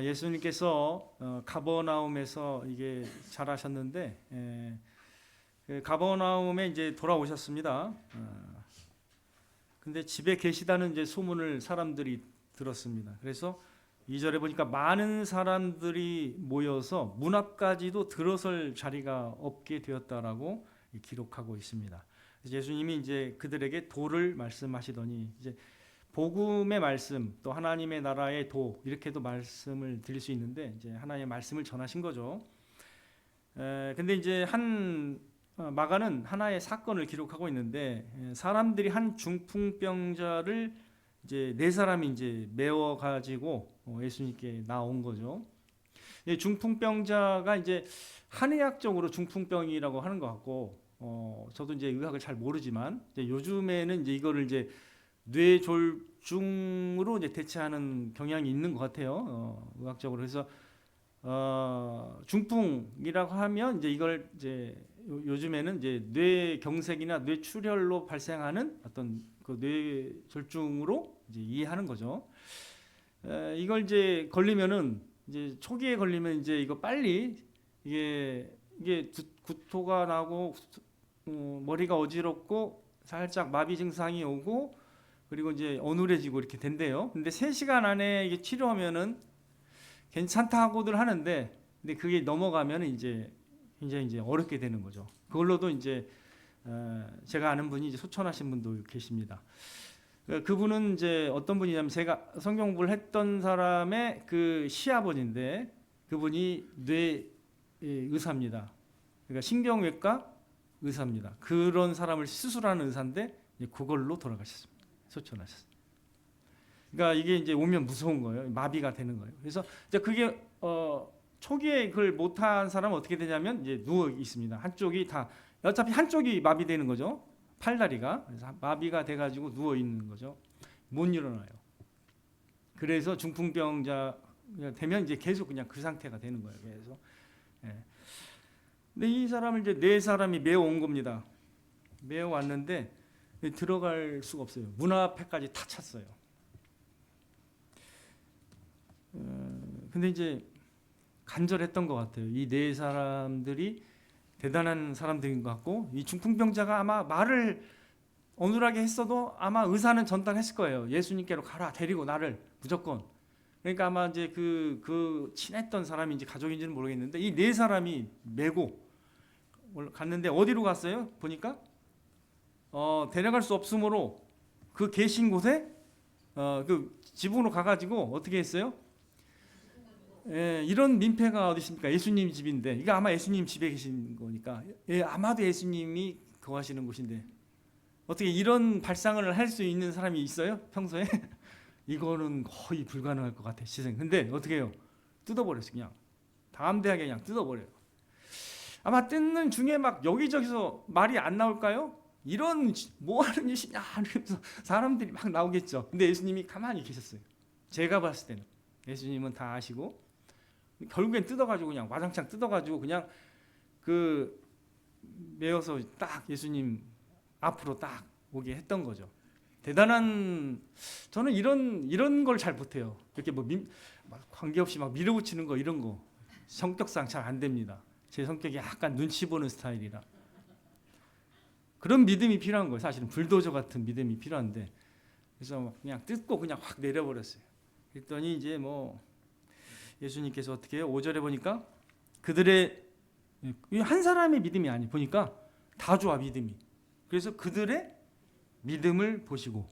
예수님께서 가버나움에서 이게 자라셨는데, 그 가버나움에 이제 돌아오셨습니다. 근데 집에 계시다는 이제 소문을 사람들이 들었습니다. 그래서 2절에 보니까 많은 사람들이 모여서 문 앞까지도 들어설 자리가 없게 되었다라고 기록하고 있습니다. 예수님이 이제 그들에게 도를 말씀하시더니, 이제 복음의 말씀, 또 하나님의 나라의 도, 이렇게도 말씀을 드릴 수 있는데, 이제 하나님의 말씀을 전하신 거죠. 근데 이제 마가는 하나의 사건을 기록하고 있는데, 사람들이 한 중풍병자를 이제 네 사람이 이제 메워 가지고 예수님께 나온 거죠. 중풍병자가 이제 한의학적으로 중풍병이라고 하는 것 같고, 저도 이제 의학을 잘 모르지만 이제 요즘에는 이제 이거를 이제 뇌졸중으로 이제 대체하는 경향이 있는 것 같아요. 의학적으로. 그래서 중풍이라고 하면 이제 이걸 이제 요즘에는 이제 뇌경색이나 뇌출혈로 발생하는 어떤 그 뇌졸중으로 이제 이해하는 거죠. 이걸 이제 걸리면은 이제 초기에 걸리면 이제 이거 빨리 이게 구토가 나고 머리가 어지럽고 살짝 마비 증상이 오고 그리고 이제 어눌해지고 이렇게 된대요. 근데 3시간 안에 이게 치료하면은 괜찮다고들 하는데, 근데 그게 넘어가면 이제 굉장히 이제 어렵게 되는 거죠. 그걸로도 이제 제가 아는 분이 이제 소천하신 분도 계십니다. 그분은 이제 어떤 분이냐면, 제가 성경 공부를 했던 사람의 그 시아버지인데, 그분이 뇌 의사입니다. 그러니까 신경외과 의사입니다. 그런 사람을 수술하는 의사인데 그걸로 돌아가셨습니다. 소천하셨습니다. 그러니까 이게 이제 오면 무서운 거예요. 마비가 되는 거예요. 그래서 이제 그게 초기에 그걸 못한 사람은 어떻게 되냐면 이제 누워 있습니다. 한쪽이 다, 어차피 한쪽이 마비되는 거죠. 팔다리가. 그래서 마비가 돼가지고 누워 있는 거죠. 못 일어나요. 그래서 중풍병자 되면 이제 계속 그냥 그 상태가 되는 거예요. 그래서 근데 이 사람을 이제 네 사람이 메어 온 겁니다. 메어 왔는데 들어갈 수가 없어요. 문 앞에까지 다 찼어요. 근데 이제 간절했던 것 같아요. 이 네 사람들이 대단한 사람들인 것 같고, 이 중풍병자가 아마 말을 어눌하게 했어도 아마 의사는 전달했을 거예요. 예수님께로 가라, 데리고 나를 무조건. 그러니까 아마 이제 그 친했던 사람인지 가족인지는 모르겠는데, 이 네 사람이 메고 갔는데 어디로 갔어요? 보니까 데려갈 수 없으므로 그 계신 곳에 그 지붕으로 가가지고 어떻게 했어요? 이런 민폐가 어디 있습니까? 예수님 집인데, 이거 아마 예수님 집에 계신 거니까, 아마도 예수님이 거하시는 곳인데 어떻게 이런 발상을 할 수 있는 사람이 있어요? 평소에? 이거는 거의 불가능할 것 같아, 시생. 근데 어떻게 해요? 뜯어버렸어. 그냥 담대하게 그냥 뜯어버려요. 아마 뜯는 중에 막 여기저기서 말이 안 나올까요? 이런 뭐 하는 짓이냐 하면서 사람들이 막 나오겠죠. 근데 예수님이 가만히 계셨어요. 제가 봤을 때는 예수님은 다 아시고, 결국엔 뜯어가지고 그냥 와장창 뜯어가지고 그냥 그 메어서 딱 예수님 앞으로 딱 오게 했던 거죠. 대단한, 저는 이런 걸 잘 못해요. 이렇게 막 관계없이 막 밀어붙이는 거, 이런 거 성격상 잘 안 됩니다. 제 성격이 약간 눈치 보는 스타일이라. 그런 믿음이 필요한 거예요. 사실은 불도저 같은 믿음이 필요한데, 그래서 그냥 뜯고 그냥 확 내려버렸어요. 그랬더니 이제 뭐 예수님께서 어떻게 해요? 5절에 보니까 그들의, 한 사람의 믿음이 아니, 보니까 다 좋아, 믿음이. 그래서 그들의 믿음을 보시고,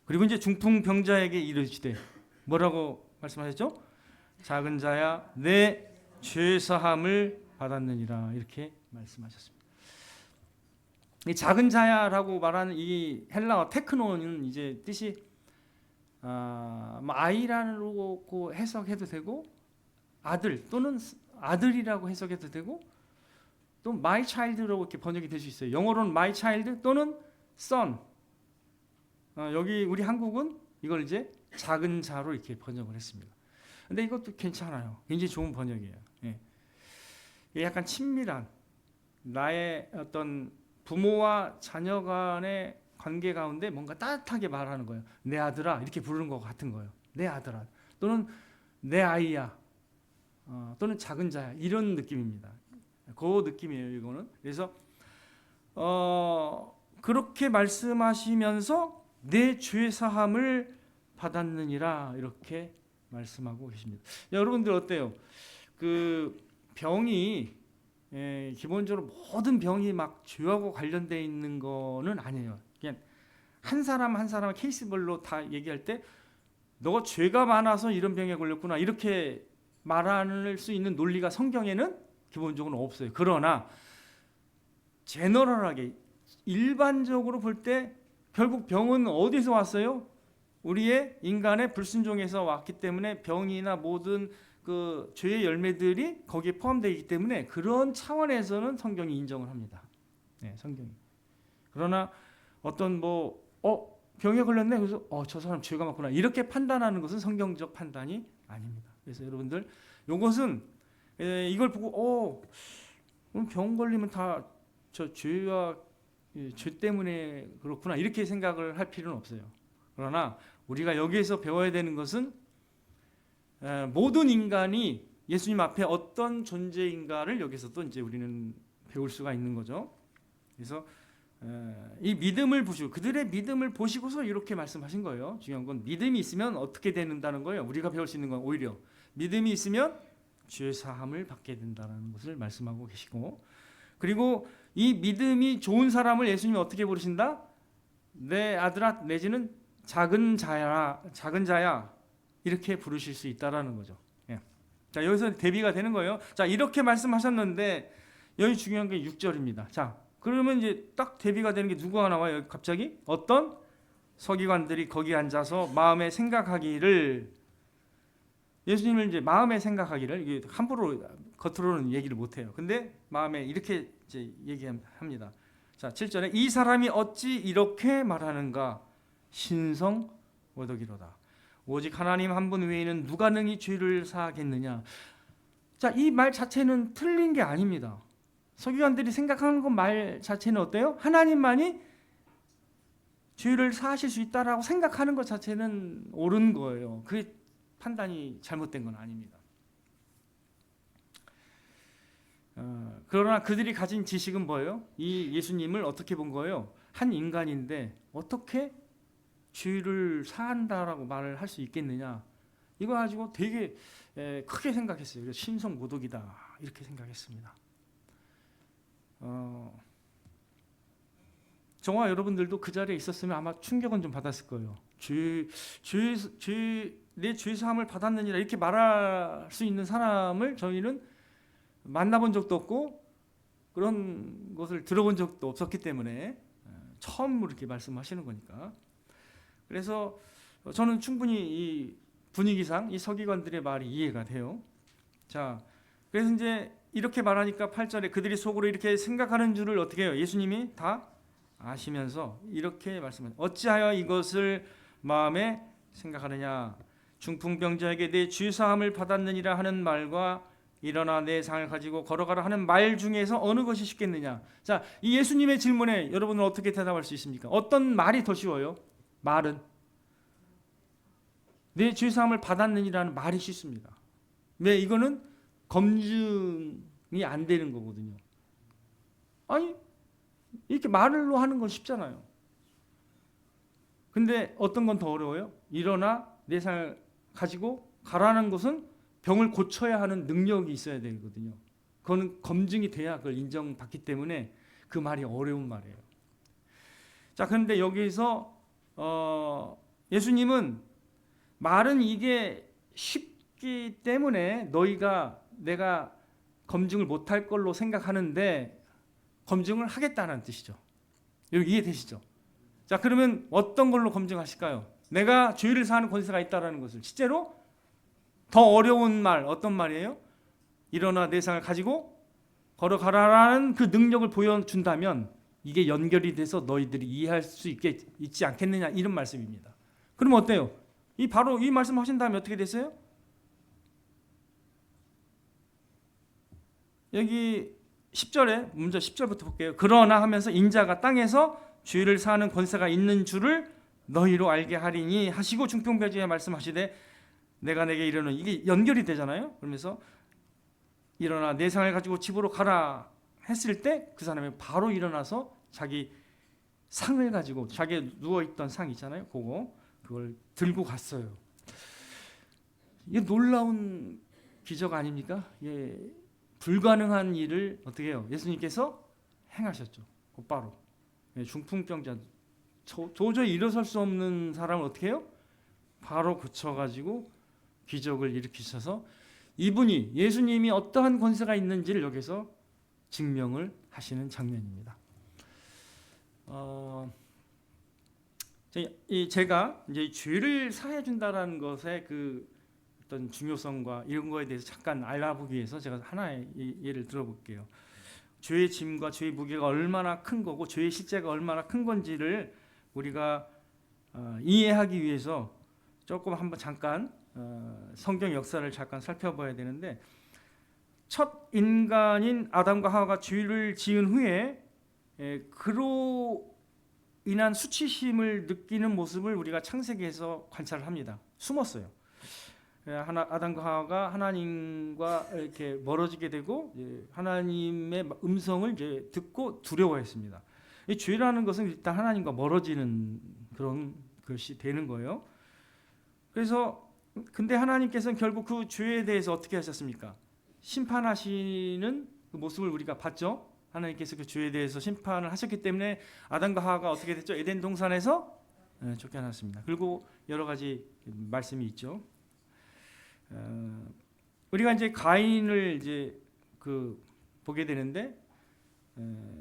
그리고 이제 중풍병자에게 이르시되, 뭐라고 말씀하셨죠? 작은 자야, 내 죄 사함을 받았느니라, 이렇게 말씀하셨습니다. 이 작은 자야라고 말하는 이 헬라어 테크노는 이제 뜻이 아이라고 해석해도 되고, 아들 또는 아들이라고 해석해도 되고, 또 my child라고 이렇게 번역이 될 수 있어요. 영어로는 my child 또는 son. 여기 우리 한국은 이걸 이제 작은 자로 이렇게 번역을 했습니다. 근데 이것도 괜찮아요. 굉장히 좋은 번역이에요. 이게 약간 친밀한, 나의 어떤 부모와 자녀 간의 관계 가운데 뭔가 따뜻하게 말하는 거예요. 내 아들아, 이렇게 부르는 것 같은 거예요. 내 아들아. 또는 내 아이야, 또는 작은 자야, 이런 느낌입니다. 그 느낌이에요, 이거는. 그래서 그렇게 말씀하시면서 내 죄 사함을 받았느니라 이렇게 말씀하고 계십니다. 여러분들 어때요? 그 병이 기본적으로 모든 병이 막 죄하고 관련되어 있는 거는 아니에요. 그냥 한 사람 한 사람 케이스별로 다 얘기할 때 너가 죄가 많아서 이런 병에 걸렸구나 이렇게 말할 수 있는 논리가 성경에는 기본적으로 없어요. 그러나 제너럴하게 일반적으로 볼 때 결국 병은 어디서 왔어요? 우리의 인간의 불순종에서 왔기 때문에 병이나 모든 그 죄의 열매들이 거기에 포함되어 있기 때문에 그런 차원에서는 성경이 인정을 합니다. 네, 성경이. 그러나 어떤 병에 걸렸네. 그래서 저 사람 죄가 많구나. 이렇게 판단하는 것은 성경적 판단이 아닙니다. 그래서 여러분들 이것은 이걸 보고 병 걸리면 다 저 죄와 죄 때문에 그렇구나 이렇게 생각을 할 필요는 없어요. 그러나 우리가 여기에서 배워야 되는 것은 모든 인간이 예수님 앞에 어떤 존재인가를 여기서도 이제 우리는 배울 수가 있는 거죠. 그래서 이 믿음을 보시고 그들의 믿음을 보시고서 이렇게 말씀하신 거예요. 중요한 건 믿음이 있으면 어떻게 된다는 거예요. 우리가 배울 수 있는 건 오히려 믿음이 있으면 죄 사함을 받게 된다는 것을 말씀하고 계시고, 그리고 이 믿음이 좋은 사람을 예수님이 어떻게 부르신다? 내 아들아 내지는 작은 자야 이렇게 부르실 수 있다라는 거죠. 예. 자, 여기서 대비가 되는 거예요. 자, 이렇게 말씀하셨는데 여기 중요한 게 6절입니다. 자, 그러면 이제 딱 대비가 되는 게 누구가 나와요? 갑자기 어떤 서기관들이 거기 앉아서 마음에 생각하기를, 예수님을 이제 마음에 생각하기를, 이게 함부로 겉으로는 얘기를 못 해요. 근데 마음에 이렇게 이제 얘기합니다. 자, 7절에 이 사람이 어찌 이렇게 말하는가? 신성모독이로다. 오직 하나님 한 분 외에는 누가 능히 죄를 사하겠느냐. 자, 이 말 자체는 틀린 게 아닙니다. 서기관들이 생각하는 것 말 자체는 어때요? 하나님만이 죄를 사하실 수 있다라고 생각하는 것 자체는 옳은 거예요. 그 판단이 잘못된 건 아닙니다. 그러나 그들이 가진 지식은 뭐예요? 이 예수님을 어떻게 본 거예요? 한 인간인데 어떻게 죄를 사한다라고 말을 할 수 있겠느냐? 이거 가지고 되게 크게 생각했어요. 그래서 신성모독이다 이렇게 생각했습니다. 저와 여러분들도 그 자리에 있었으면 아마 충격은 좀 받았을 거예요. 내 죄사함을 받았느니라 이렇게 말할 수 있는 사람을 저희는 만나본 적도 없고 그런 것을 들어본 적도 없었기 때문에 처음으로 이렇게 말씀하시는 거니까. 그래서 저는 충분히 이 분위기상 이 서기관들의 말이 이해가 돼요. 자, 그래서 이제 이렇게 말하니까 8절에 그들이 속으로 이렇게 생각하는 줄을 어떻게 해요? 예수님이 다 아시면서 이렇게 말씀하세요. 어찌하여 이것을 마음에 생각하느냐? 중풍병자에게 내 죄사함을 받았느니라 하는 말과 일어나 내 상을 가지고 걸어가라 하는 말 중에서 어느 것이 쉽겠느냐? 자, 이 예수님의 질문에 여러분은 어떻게 대답할 수 있습니까? 어떤 말이 더 쉬워요? 말은 내 죄사함을 받았느니라는 말이 쉽습니다. 왜? 이거는 검증이 안 되는 거거든요. 아니 이렇게 말로 하는 건 쉽잖아요. 근데 어떤 건 더 어려워요? 일어나 내 상을 가지고 가라는 것은 병을 고쳐야 하는 능력이 있어야 되거든요. 그거는 검증이 돼야 그걸 인정받기 때문에 그 말이 어려운 말이에요. 자, 그런데 여기서 예수님은 말은 이게 쉽기 때문에 내가 검증을 못할 걸로 생각하는데 검증을 하겠다는 뜻이죠. 여기 이해되시죠? 자, 그러면 어떤 걸로 검증하실까요? 내가 죄를 사하는 권세가 있다는 것을 실제로 더 어려운 말 어떤 말이에요? 일어나 내 상을 가지고 걸어가라라는 그 능력을 보여준다면 이게 연결이 돼서 너희들이 이해할 수 있지 않겠느냐 이런 말씀입니다. 그럼 어때요? 바로 이 말씀 하신 다음에 어떻게 됐어요? 여기 10절에 먼저 10절부터 볼게요. 그러나 하면서 인자가 땅에서 죄를 사하는 권세가 있는 줄을 너희로 알게 하리니 하시고 중풍병자에 말씀하시되 내가 내게 이르는 이게 연결이 되잖아요. 그러면서 일어나 내 상을 가지고 집으로 가라 했을 때 그 사람이 바로 일어나서 자기 상을 가지고 자기 누워있던 상 있잖아요. 그걸 들고 갔어요. 이게 놀라운 기적 아닙니까? 예, 불가능한 일을 어떻게 해요? 예수님께서 행하셨죠. 곧바로. 예, 중풍병자 도저히 일어설 수 없는 사람을 어떻게 해요? 바로 고쳐가지고 기적을 일으키셔서 이분이 예수님이 어떠한 권세가 있는지를 여기서 증명을 하시는 장면입니다. 제가 이제 죄를 사해 준다라는 것의 그 어떤 중요성과 이런 거에 대해서 잠깐 알아보기 위해서 제가 하나의 예를 들어볼게요. 죄의 짐과 죄의 무게가 얼마나 큰 거고 죄의 실제가 얼마나 큰 건지를 우리가 이해하기 위해서 조금 한번 잠깐 성경 역사를 잠깐 살펴봐야 되는데, 첫 인간인 아담과 하와가 죄를 지은 후에 그로 인한 수치심을 느끼는 모습을 우리가 창세기에서 관찰을 합니다. 숨었어요. 아담과 하와가 하나님과 이렇게 멀어지게 되고 하나님의 음성을 이제 듣고 두려워했습니다. 이 죄라는 것은 일단 하나님과 멀어지는 그런 것이 되는 거예요. 그래서 근데 하나님께서는 결국 그 죄에 대해서 어떻게 하셨습니까? 심판하시는 그 모습을 우리가 봤죠. 하나님께서 그 죄에 대해서 심판을 하셨기 때문에 아담과 하와가 어떻게 됐죠? 에덴 동산에서 쫓겨났습니다. 그리고 여러 가지 말씀이 있죠. 우리가 이제 가인을 이제 보게 되는데,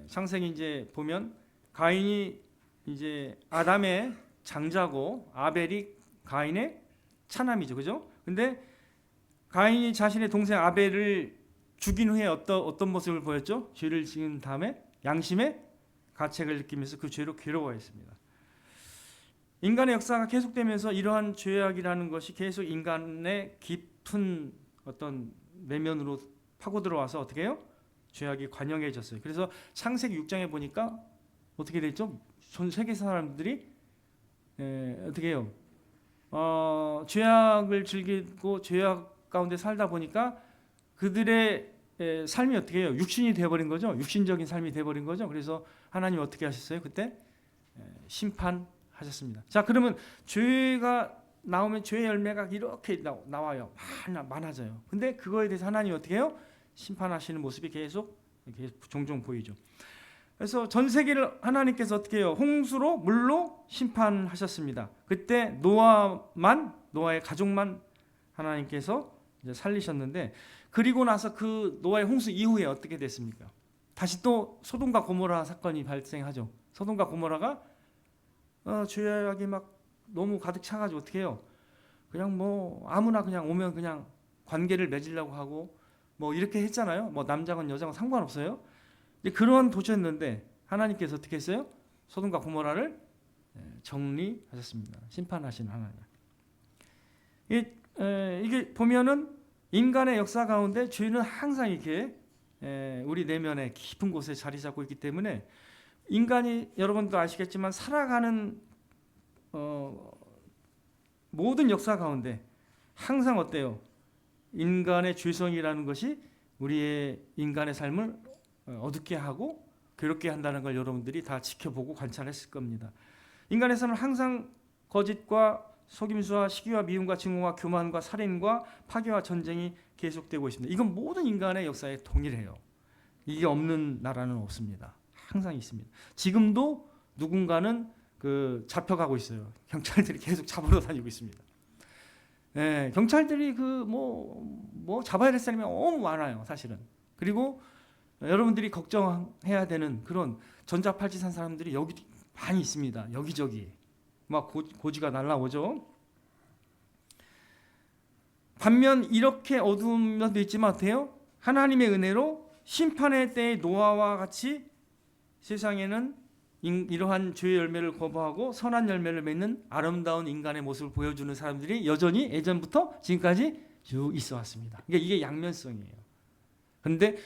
창세기 이제 보면 가인이 이제 아담의 장자고 아벨이 가인의 차남이죠, 그죠? 근데 가인이 자신의 동생 아벨을 죽인 후에 어떤 모습을 보였죠? 죄를 지은 다음에 양심의 가책을 느끼면서 그 죄로 괴로워했습니다. 인간의 역사가 계속되면서 이러한 죄악이라는 것이 계속 인간의 깊은 어떤 내면으로 파고 들어와서 어떻게 해요? 죄악이 관영해졌어요. 그래서 창세기 6장에 보니까 어떻게 됐죠? 전 세계 사람들이 어떻게 해요? 죄악을 즐기고 죄악 가운데 살다 보니까 그들의 삶이 어떻게 해요? 육신이 되어버린 거죠. 육신적인 삶이 되어버린 거죠. 그래서 하나님 어떻게 하셨어요? 그때 심판하셨습니다. 자, 그러면 죄가 나오면 죄의 열매가 이렇게 나와요. 많아져요. 근데 그거에 대해서 하나님 어떻게 해요? 심판하시는 모습이 계속 종종 보이죠. 그래서 전 세계를 하나님께서 어떻게 해요? 홍수로 물로 심판하셨습니다. 그때 노아의 가족만 하나님께서 이제 살리셨는데, 그리고 나서 그 노아의 홍수 이후에 어떻게 됐습니까? 다시 또 소돔과 고모라 사건이 발생하죠. 소돔과 고모라가 죄악이 막 너무 가득 차가지고 어떻게 해요? 그냥 뭐 아무나 그냥 오면 그냥 관계를 맺으려고 하고 뭐 이렇게 했잖아요. 뭐 남자건 여자건 상관없어요. 그런 도시였는데 하나님께서 어떻게 했어요? 소돔과 고모라를 정리하셨습니다. 심판하신 하나님. 이게 보면은 인간의 역사 가운데 죄는 항상 이렇게 우리 내면에 깊은 곳에 자리 잡고 있기 때문에 인간이, 여러분도 아시겠지만 살아가는 모든 역사 가운데 항상 어때요? 인간의 죄성이라는 것이 우리의 인간의 삶을 어둡게 하고 괴롭게 한다는 걸 여러분들이 다 지켜보고 관찰했을 겁니다. 인간의 삶은 항상 거짓과 속임수와 시기와 미움과 증오와 교만과 살인과 파괴와 전쟁이 계속되고 있습니다. 이건 모든 인간의 역사에 동일해요. 이게 없는 나라는 없습니다. 항상 있습니다. 지금도 누군가는 잡혀가고 있어요. 경찰들이 계속 잡으러 다니고 있습니다. 경찰들이 뭐 잡아야 될 사람이 너무 많아요, 사실은. 그리고 여러분들이 걱정해야 되는 그런 전자팔찌 산 사람들이 여기 많이 있습니다. 여기저기 막 고지가 날라오죠. 반면 이렇게 어두운 면도 있지만 어때요? 하나님의 은혜로 심판의 때의 노아와 같이 세상에는 이러한 죄의 열매를 거부하고 선한 열매를 맺는 아름다운 인간의 모습을 보여주는 사람들이 여전히 예전부터 지금까지 쭉 있어 왔습니다. 그러니까 이게 양면성이에요. 그런데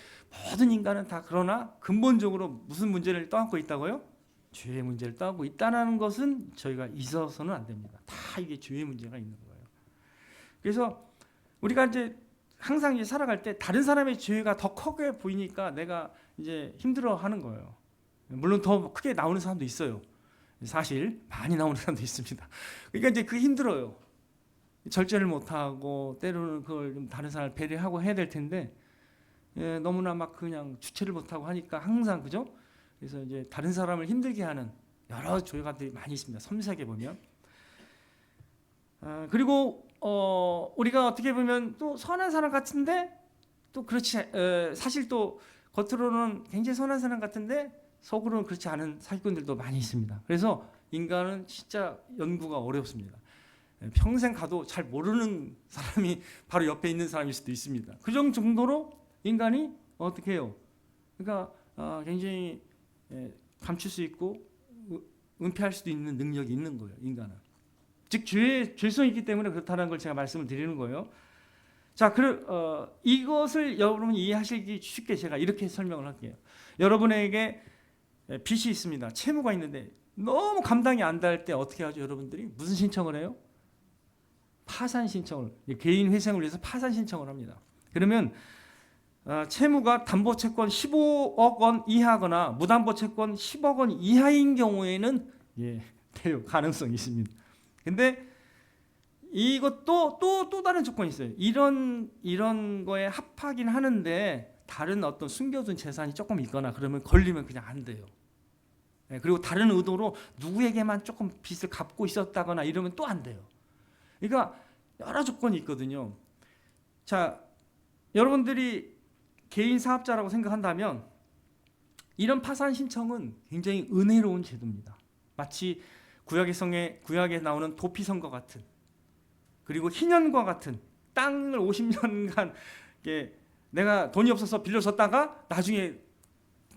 모든 인간은 다 그러나 근본적으로 무슨 문제를 떠안고 있다고요? 죄의 문제를 떠안고 있다는 것은 저희가 잊어서는 안 됩니다. 다 이게 죄의 문제가 있는 거예요. 그래서 우리가 이제 항상 이제 살아갈 때 다른 사람의 죄가 더 크게 보이니까 내가 이제 힘들어하는 거예요. 물론 더 크게 나오는 사람도 있어요. 사실 많이 나오는 사람도 있습니다. 그러니까 이제 그게 힘들어요. 절제를 못하고 때로는 그걸 좀 다른 사람을 배려하고 해야 될 텐데 너무나 막 그냥 주체를 못하고 하니까 항상 그죠? 그래서 이제 다른 사람을 힘들게 하는 여러 죄가들이 많이 있습니다. 섬세하게 보면. 그리고 우리가 어떻게 보면 또 선한 사람 같은데 또 그렇지 사실 또 겉으로는 굉장히 선한 사람 같은데 속으로는 그렇지 않은 사기꾼들도 많이 있습니다. 그래서 인간은 진짜 연구가 어렵습니다. 평생 가도 잘 모르는 사람이 바로 옆에 있는 사람일 수도 있습니다. 그 정도로 인간이 어떻게 해요? 그러니까 굉장히 감출 수 있고 은폐할 수도 있는 능력이 있는 거예요. 인간은. 즉 죄성이 있기 때문에 그렇다는 걸 제가 말씀을 드리는 거예요. 자, 이것을 여러분 이해하시기 쉽게 제가 이렇게 설명을 할게요. 여러분에게 빚이 있습니다. 채무가 있는데 너무 감당이 안 될 때 어떻게 하죠? 여러분들이 무슨 신청을 해요? 파산 신청을, 개인 회생을 위해서 파산 신청을 합니다. 그러면 채무가 담보채권 15억 원 이하거나 무담보채권 10억 원 이하인 경우에는 돼요. 가능성이 있습니다. 근데 이것도 또 다른 조건이 있어요. 이런 거에 합하긴 하는데 다른 어떤 숨겨둔 재산이 조금 있거나 그러면 걸리면 그냥 안 돼요. 그리고 다른 의도로 누구에게만 조금 빚을 갚고 있었다거나 이러면 또 안 돼요. 그러니까 여러 조건이 있거든요. 자, 여러분들이 개인 사업자라고 생각한다면 이런 파산 신청은 굉장히 은혜로운 제도입니다. 마치 구약에 나오는 도피성과 같은, 그리고 희년과 같은 땅을 50년간 내가 돈이 없어서 빌려줬다가 나중에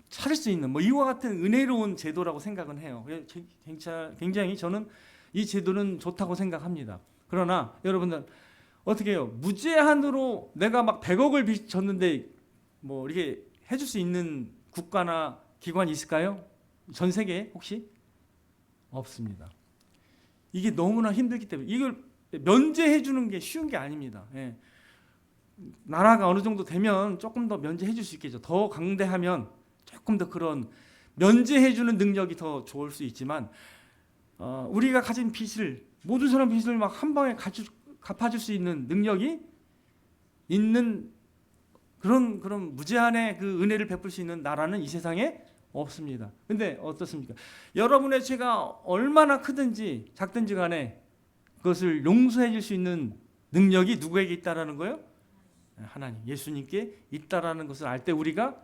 찾을 수 있는 이와 같은 은혜로운 제도라고 생각은 해요. 굉장히 저는 이 제도는 좋다고 생각합니다. 그러나 여러분들 어떻게 해요? 무제한으로 내가 막 100억을 빚 졌는데 이렇게 해줄 수 있는 국가나 기관이 있을까요? 전 세계에 혹시? 없습니다. 이게 너무나 힘들기 때문에 이걸 면제해 주는 게 쉬운 게 아닙니다. 나라가 어느 정도 되면 조금 더 면제해 줄 수 있겠죠. 더 강대하면 조금 더 그런 면제해 주는 능력이 더 좋을 수 있지만 우리가 가진 빚을, 모든 사람 빚을 막 한 방에 갚아줄 수 있는 능력이 있는 그런 무제한의 그 은혜를 베풀 수 있는 나라는 이 세상에 없습니다. 근데 어떻습니까? 여러분의 죄가 얼마나 크든지 작든지 간에 그것을 용서해 줄 수 있는 능력이 누구에게 있다라는 거예요? 하나님, 예수님께 있다라는 것을 알 때 우리가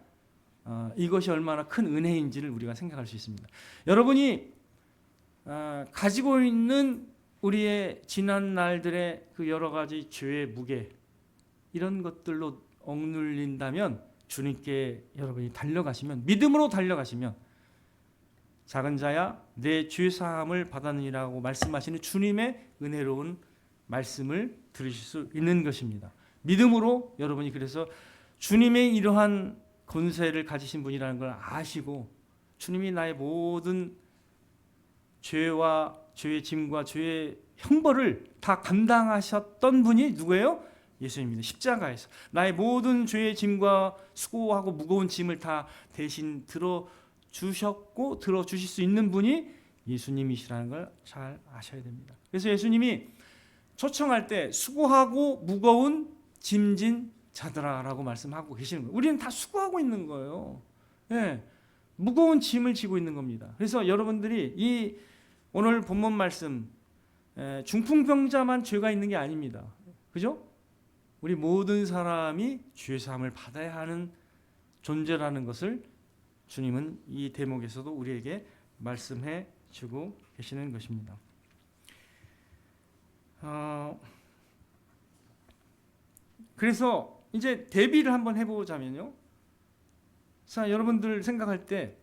이것이 얼마나 큰 은혜인지를 우리가 생각할 수 있습니다. 여러분이 가지고 있는 우리의 지난 날들의 그 여러 가지 죄의 무게, 이런 것들로 억눌린다면 주님께 여러분이 달려가시면, 믿음으로 달려가시면 작은 자야 내 죄 사함을 받았느니라고 말씀하시는 주님의 은혜로운 말씀을 들으실 수 있는 것입니다. 믿음으로 여러분이 그래서 주님의 이러한 권세를 가지신 분이라는 걸 아시고 주님이 나의 모든 죄와 죄의 짐과 죄의 형벌을 다 감당하셨던 분이 누구예요? 예수님입니다. 십자가에서 나의 모든 죄의 짐과 수고하고 무거운 짐을 다 대신 들어주셨고 들어주실 수 있는 분이 예수님이시라는 걸 잘 아셔야 됩니다. 그래서 예수님이 초청할 때 수고하고 무거운 짐진 자들아라고 말씀하고 계시는 거예요. 우리는 다 수고하고 있는 거예요. 무거운 짐을 지고 있는 겁니다. 그래서 여러분들이 이 오늘 본문 말씀 중풍병자만 죄가 있는 게 아닙니다. 그죠? 우리 모든 사람이 죄사함을 받아야 하는 존재라는 것을 주님은 이 대목에서도 우리에게 말씀해 주고 계시는 것입니다. 그래서 이제 대비를 한번 해보자면요. 자, 여러분들 생각할 때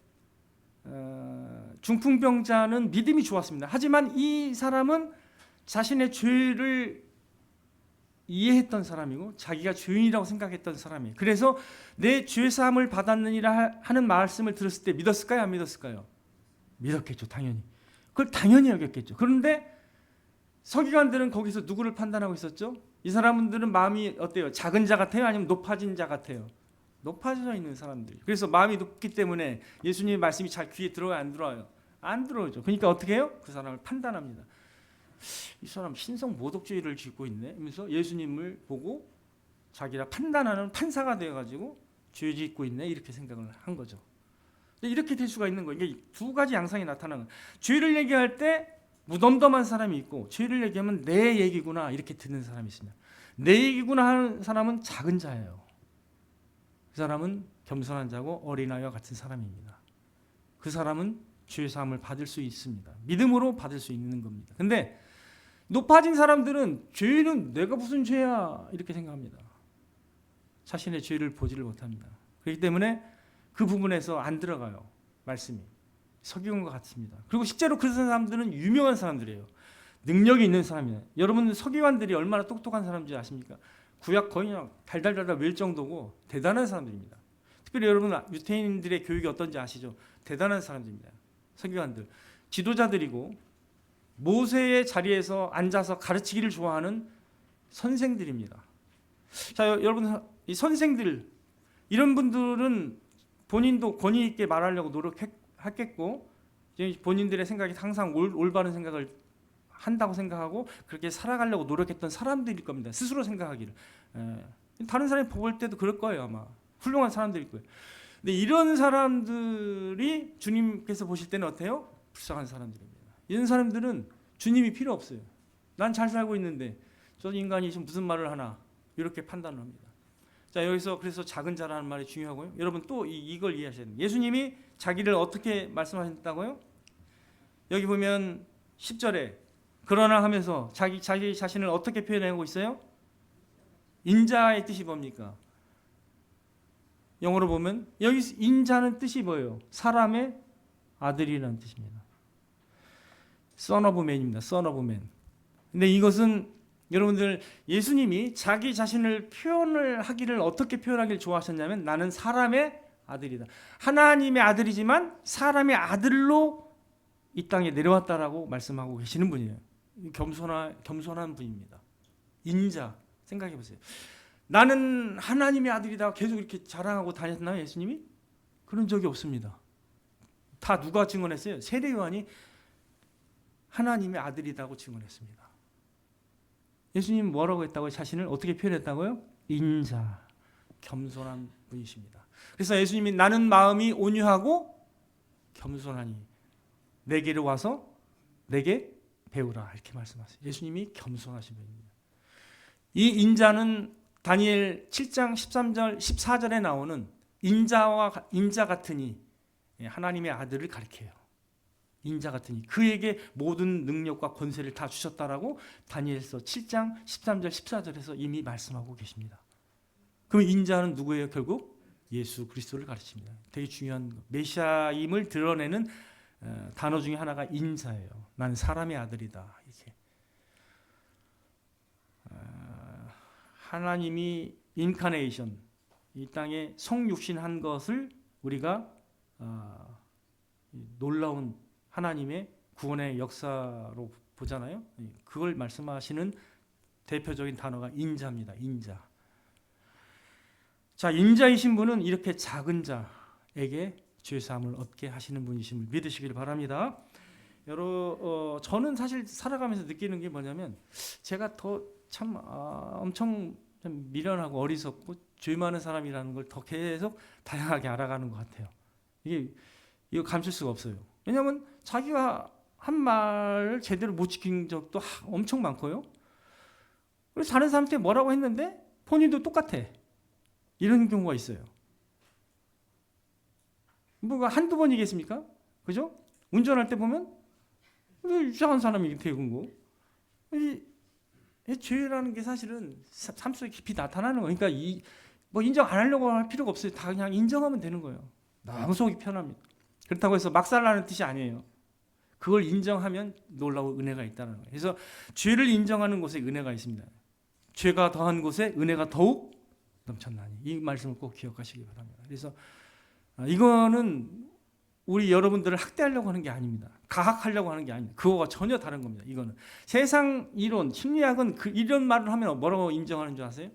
중풍병자는 믿음이 좋았습니다. 하지만 이 사람은 자신의 죄를 이해했던 사람이고 자기가 죄인이라고 생각했던 사람이에요. 그래서 내 죄사함을 받았느니라 하는 말씀을 들었을 때 믿었을까요? 안 믿었을까요? 믿었겠죠. 당연히. 그걸 당연히 여겼겠죠. 그런데 서기관들은 거기서 누구를 판단하고 있었죠? 이 사람들은 마음이 어때요? 작은 자 같아요? 아니면 높아진 자 같아요? 높아져 있는 사람들. 그래서 마음이 높기 때문에 예수님의 말씀이 잘 귀에 들어요, 안 들어요? 안 들어오죠. 그러니까 어떻게 해요? 그 사람을 판단합니다. 이 사람 신성 모독죄를 짓고 있네. 하면서 예수님을 보고 자기가 판단하는 판사가 되어가지고 죄 짓고 있네. 이렇게 생각을 한 거죠. 이렇게 될 수가 있는 거예요. 이게 두 가지 양상이 나타나는 거예요. 죄를 얘기할 때 무덤덤한 사람이 있고, 죄를 얘기하면 내 얘기구나 이렇게 듣는 사람이 있습니다. 내 얘기구나 하는 사람은 작은 자예요. 그 사람은 겸손한 자고 어린아이와 같은 사람입니다. 그 사람은 죄 사함을 받을 수 있습니다. 믿음으로 받을 수 있는 겁니다. 근데 높아진 사람들은 죄는 내가 무슨 죄야 이렇게 생각합니다. 자신의 죄를 보지를 못합니다. 그렇기 때문에 그 부분에서 안 들어가요. 말씀이 서기관과 같습니다. 그리고 실제로 그 사람들은 유명한 사람들이에요. 능력이 있는 사람이에요. 여러분 서기관들이 얼마나 똑똑한 사람인지 아십니까? 구약 거의 그냥 달달달달 외울 정도고 대단한 사람들입니다. 특별히 여러분 유대인들의 교육이 어떤지 아시죠? 대단한 사람들입니다. 서기관들 지도자들이고 모세의 자리에서 앉아서 가르치기를 좋아하는 선생들입니다. 자, 여러분 이 선생들 이런 분들은 본인도 권위 있게 말하려고 노력했겠고 본인들의 생각이 항상 올바른 생각을 한다고 생각하고 그렇게 살아가려고 노력했던 사람들일 겁니다. 스스로 생각하기를. 다른 사람이 볼 때도 그럴 거예요. 아마 훌륭한 사람들일 거예요. 근데 이런 사람들이 주님께서 보실 때는 어때요? 불쌍한 사람들입니다. 이런 사람들은 주님이 필요 없어요. 난 잘 살고 있는데 저 인간이 지금 무슨 말을 하나 이렇게 판단을 합니다. 자, 여기서 그래서 작은 자라는 말이 중요하고요. 여러분 또 이걸 이해하셔야 됩니다. 예수님이 자기를 어떻게 말씀하셨다고요? 여기 보면 10절에 그러나 하면서 자기 자신을 어떻게 표현하고 있어요? 인자의 뜻이 뭡니까? 영어로 보면 여기 인자는 뜻이 뭐예요? 사람의 아들이라는 뜻입니다. Son of man입니다. Son of man. 근데 이것은 여러분들 예수님이 자기 자신을 표현을 하기를 어떻게 표현하기를 좋아하셨냐면 나는 사람의 아들이다. 하나님의 아들이지만 사람의 아들로 이 땅에 내려왔다라고 말씀하고 계시는 분이에요. 겸손한 분입니다. 인자 생각해 보세요. 나는 하나님의 아들이다 계속 이렇게 자랑하고 다녔나요? 예수님이? 그런 적이 없습니다. 다 누가 증언했어요? 세례 요한이 하나님의 아들이라고 증언했습니다. 예수님 뭐라고 했다고요? 자신을 어떻게 표현했다고요? 인자, 겸손한 분이십니다. 그래서 예수님이 나는 마음이 온유하고 겸손하니 내게로 와서 내게 배우라 이렇게 말씀하세요. 예수님이 겸손하신 분입니다. 이 인자는 다니엘 7장 13절 14절에 나오는 인자 같으니 하나님의 아들을 가리켜요. 인자 같으니 그에게 모든 능력과 권세를 다 주셨다라고 다니엘서 7장 13절 14절에서 이미 말씀하고 계십니다. 그럼 인자는 누구예요? 결국 예수 그리스도를 가르칩니다. 되게 중요한 거. 메시아임을 드러내는 단어 중에 하나가 인자예요. 난 사람의 아들이다. 이렇게 하나님이 인카네이션 이 땅에 성육신한 것을 우리가 놀라운 하나님의 구원의 역사로 보잖아요. 그걸 말씀하시는 대표적인 단어가 인자입니다. 인자. 자, 인자이신 분은 이렇게 작은 자에게 죄 사함을 얻게 하시는 분이심을 믿으시길 바랍니다. 저는 사실 살아가면서 느끼는 게 뭐냐면 제가 더 참 엄청 좀 미련하고 어리석고 죄 많은 사람이라는 걸 더 계속 다양하게 알아가는 것 같아요. 이거 감출 수가 없어요. 왜냐하면 자기가 한 말을 제대로 못 지킨 적도 엄청 많고요. 그래서 다른 사람한테 뭐라고 했는데 본인도 똑같아. 이런 경우가 있어요. 뭐가 한두 번이겠습니까? 그죠? 운전할 때 보면 이상한 사람이 되는 거. 이 죄라는 게 사실은 삶 속에 깊이 나타나는 거예요. 그러니까 뭐 인정 안 하려고 할 필요가 없어요. 다 그냥 인정하면 되는 거예요. 너무 속이 편합니다. 그렇다고 해서 막살나는 뜻이 아니에요. 그걸 인정하면 놀라운 은혜가 있다는 거예요. 그래서 죄를 인정하는 곳에 은혜가 있습니다. 죄가 더한 곳에 은혜가 더욱 넘쳤나니 이 말씀을 꼭 기억하시기 바랍니다. 그래서 이거는 우리 여러분들을 학대하려고 하는 게 아닙니다. 가학하려고 하는 게 아닙니다. 그거가 전혀 다른 겁니다. 이거는 세상 이론, 심리학은 이런 말을 하면 뭐라고 인정하는 줄 아세요?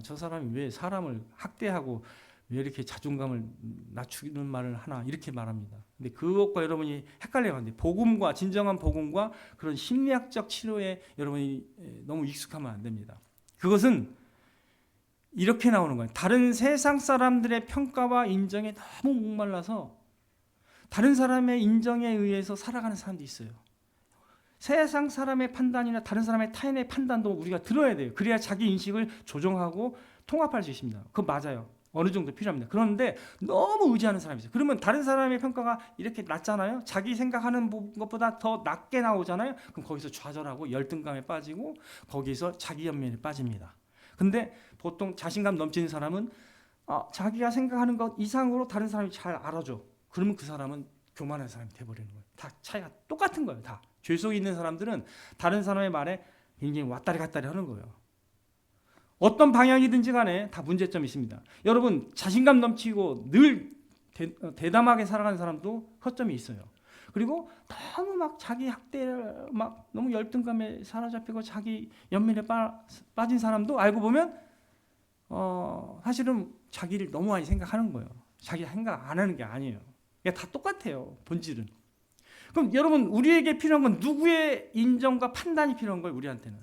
저 사람이 왜 사람을 학대하고 왜 이렇게 자존감을 낮추는 말을 하나 이렇게 말합니다. 근데 그것과 여러분이 헷갈려야 하는데 복음과 진정한 복음과 그런 심리학적 치료에 여러분이 너무 익숙하면 안 됩니다. 그것은 이렇게 나오는 거예요. 다른 세상 사람들의 평가와 인정에 너무 목말라서 다른 사람의 인정에 의해서 살아가는 사람도 있어요. 세상 사람의 판단이나 다른 사람의 타인의 판단도 우리가 들어야 돼요. 그래야 자기 인식을 조정하고 통합할 수 있습니다. 그거 맞아요. 어느 정도 필요합니다. 그런데 너무 의지하는 사람이 있어요. 그러면 다른 사람의 평가가 이렇게 낮잖아요. 자기 생각하는 것보다 더 낮게 나오잖아요. 그럼 거기서 좌절하고 열등감에 빠지고 거기서 자기 연민에 빠집니다. 근데 보통 자신감 넘치는 사람은 자기가 생각하는 것 이상으로 다른 사람이 잘 알아줘. 그러면 그 사람은 교만한 사람이 돼버리는 거예요. 다 차이가 똑같은 거예요. 다. 죄 속에 있는 사람들은 다른 사람의 말에 굉장히 왔다리 갔다리 하는 거예요. 어떤 방향이든지 간에 다 문제점이 있습니다. 여러분 자신감 넘치고 늘 대담하게 살아가는 사람도 허점이 있어요. 그리고 너무 막 자기 학대를 막 너무 열등감에 사로잡히고 자기 연민에 빠진 사람도 알고 보면 사실은 자기를 너무 많이 생각하는 거예요. 자기 생각 안 하는 게 아니에요. 다 똑같아요. 본질은. 그럼 여러분 우리에게 필요한 건 누구의 인정과 판단이 필요한 거예요? 우리한테는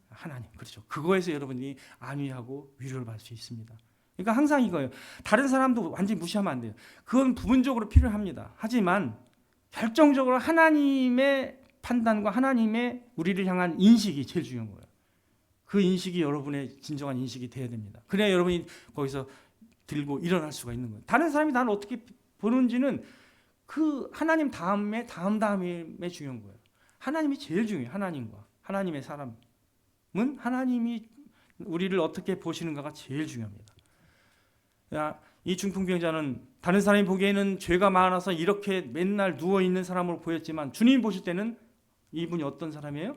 하나님. 그렇죠. 그거에서 여러분이 안위하고 위로를 받을 수 있습니다. 그러니까 항상 이거예요. 다른 사람도 완전히 무시하면 안 돼요. 그건 부분적으로 필요합니다. 하지만 결정적으로 하나님의 판단과 하나님의 우리를 향한 인식이 제일 중요한 거예요. 그 인식이 여러분의 진정한 인식이 돼야 됩니다. 그래야 여러분이 거기서 들고 일어날 수가 있는 거예요. 다른 사람이 나를 어떻게 보는지는 그 하나님 다음에 중요한 거예요. 하나님이 제일 중요해요. 하나님과 하나님의 사람은 하나님이 우리를 어떻게 보시는가가 제일 중요합니다. 이 중풍병자는 다른 사람이 보기에는 죄가 많아서 이렇게 맨날 누워있는 사람으로 보였지만 주님이 보실 때는 이분이 어떤 사람이에요?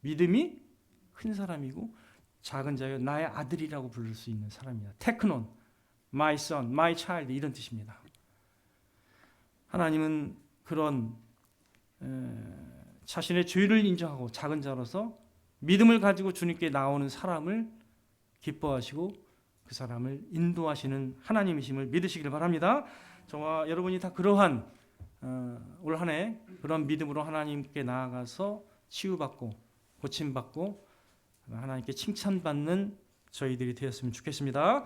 믿음이 큰 사람이고 작은 자여 나의 아들이라고 부를 수 있는 사람이야. 테크논, my son, my child 이런 뜻입니다. 하나님은 그런 자신의 죄를 인정하고 작은 자로서 믿음을 가지고 주님께 나오는 사람을 기뻐하시고 그 사람을 인도하시는 하나님이심을 믿으시길 바랍니다. 저와 여러분이 다 그러한 올 한 해 그런 믿음으로 하나님께 나아가서 치유받고 고침받고 하나님께 칭찬받는 저희들이 되었으면 좋겠습니다.